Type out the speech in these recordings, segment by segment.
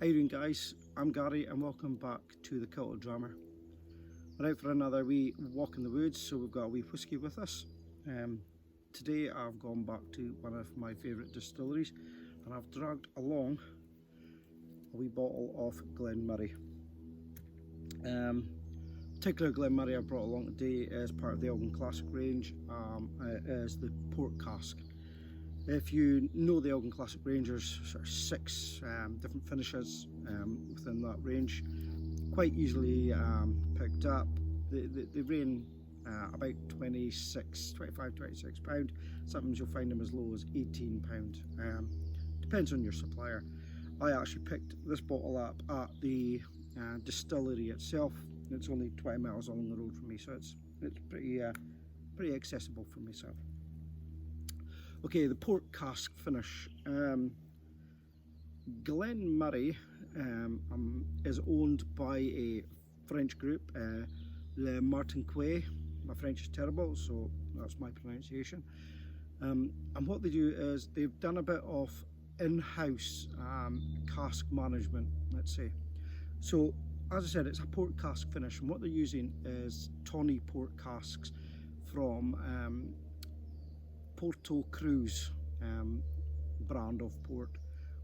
How you doing, guys? I'm Gary and welcome back to the Cultural Drummer. We're out for another wee walk in the woods, so we've got a wee whisky with us. Today I've gone back to one of my favourite distilleries and I've dragged along a wee bottle of Glen Moray. Particular Glen Moray I brought along today as part of the Glen Classic range as the port cask. If you know the Glen Classic range, there's sort of 6 different finishes within that range, quite easily picked up. They range about 25, 26 pound. Sometimes you'll find them as low as 18 pound. Depends on your supplier. I actually picked this bottle up at the distillery itself. It's only 20 miles along the road from me, so it's pretty accessible for myself. Okay, the port cask finish. Glen Moray is owned by a French group, Le Martinquet. My French is terrible, so that's my pronunciation. And what they do is they've done a bit of in-house cask management, let's say. So, as I said, it's a port cask finish, and what they're using is tawny port casks from Porto Cruz brand of port,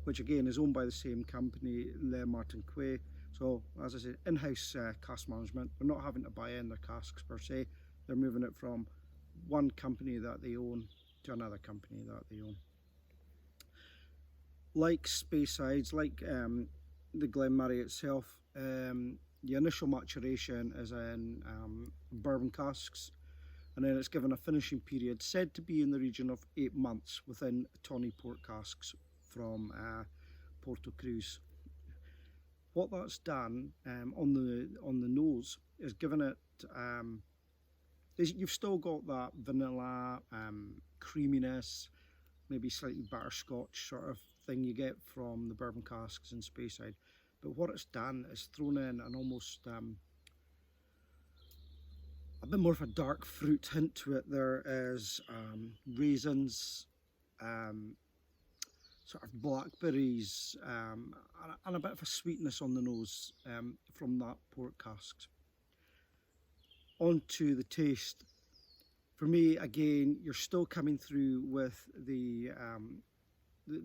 which again is owned by the same company, Le Martinquet. So, as I said, in-house cask management. They're not having to buy in their casks per se. They're moving it from one company that they own to another company that they own. Like Speysides, like the Glen Moray itself, the initial maturation is in bourbon casks, and then it's given a finishing period said to be in the region of 8 months within tawny port casks from Porto Cruz. What that's done on the nose is given it, you've still got that vanilla creaminess, maybe slightly butterscotch sort of thing you get from the bourbon casks in Speyside. But what it's done is thrown in an almost a bit more of a dark fruit hint to it. There is raisins, sort of blackberries, and a bit of a sweetness on the nose from that port casks. On to the taste. For me, again, you're still coming through with the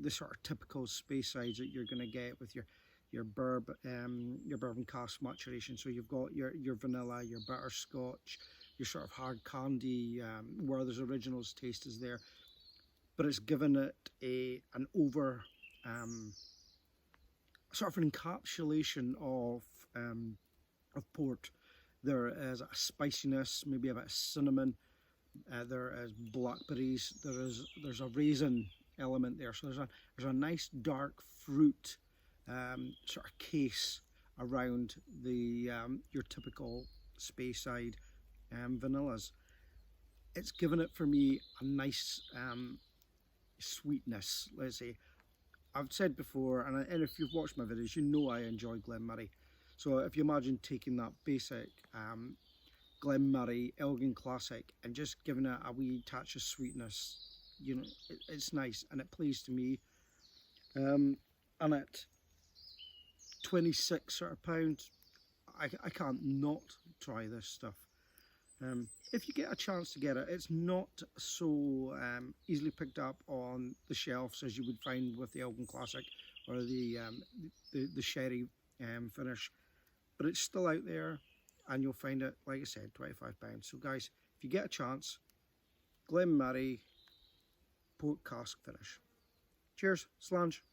sort of typical Speysides that you're going to get with your bourbon cask maturation. So you've got your vanilla, your butterscotch, your sort of hard candy, Werther's Originals taste is there, but it's given it an over sort of an encapsulation of port. There is a spiciness, maybe a bit of cinnamon. There is blackberries. There's a raisin element there. So there's a nice dark fruit sort of case around the your typical Speyside vanillas. It's given it for me a nice sweetness, let's say. I've said before, and if you've watched my videos, you know I enjoy Glen Moray. So if you imagine taking that basic Glen Moray Glen Classic and just giving it a wee touch of sweetness, you know, it's nice and it plays to me. And at 26 sort of pounds, I can't not try this stuff. If you get a chance to get it, it's not so easily picked up on the shelves as you would find with the Glen Classic or the sherry finish, but it's still out there and you'll find it, like I said, £25. So guys, if you get a chance, Glen Moray port cask finish. Cheers, Slange.